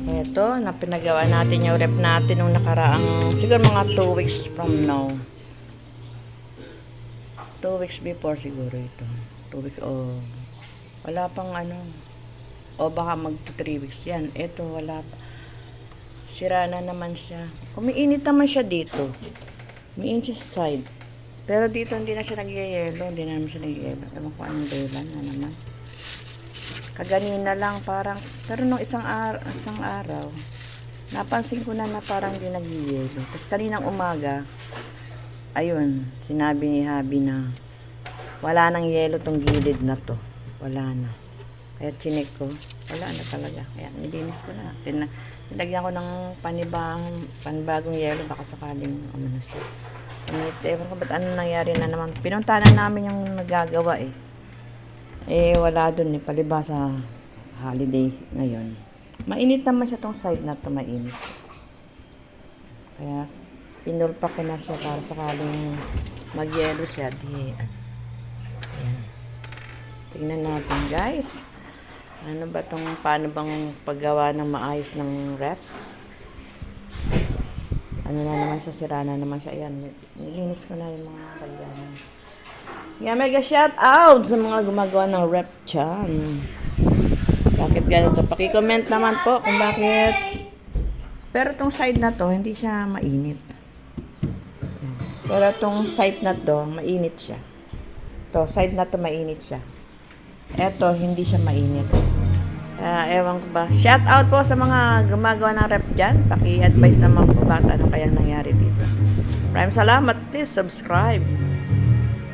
Ito, na pinagawa natin yung rep natin nung nakaraang, siguro mga 2 weeks from now. 2 weeks before siguro ito. 2 weeks, wala pang ano. O baka mag 3 weeks yan. Ito, wala pa. Sira na naman siya. Umiinit naman siya dito. Umiinit siya sa side. Pero dito hindi na siya nagyayelo. Hindi na naman siya nagyayelo. Ewan ko anong dahilan na naman. Kaganina lang parang, pero nung isang araw, napansin ko na parang hindi nagyayelo. Tapos kaninang umaga, ayun, sinabi ni Habi na wala nang yelo tong gilid na to. Wala na. Kaya chinek ko, wala na talaga. Kaya nilinis ko na. Nilagyan ko ng panibagong yelo, baka sakaling na siya. Ewan ko ba't ano nangyari na naman. Pinuntahan namin yung nagagawa eh. Wala dun eh, palibasa holiday ngayon. Mainit naman siya tong side na to, mainit. Kaya, pinulpa ko na siya para sakaling mag-yelo siya. Ayan. Tingnan natin guys. Ano ba tong, paano bang paggawa ng maayos ng rep? Ano na naman siya, sira na naman siya. Ayan, nilinis ko na yung mga kagyanan. Yeah, mega shout out sa mga gumagawa ng rep dyan. Bakit ganito? Paki-comment naman po kung bakit. Pero tong side na to, hindi siya mainit. Pero tong side na to, mainit siya. To, side na to, mainit siya. Eto, hindi siya mainit. Ewan ko ba. Shout out po sa mga gumagawa ng rep dyan. Paki-advise naman po bakit ano kaya nangyari dito. Maraming salamat. Please subscribe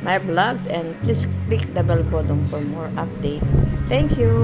my vlogs and please click the bell button for more updates. Thank you.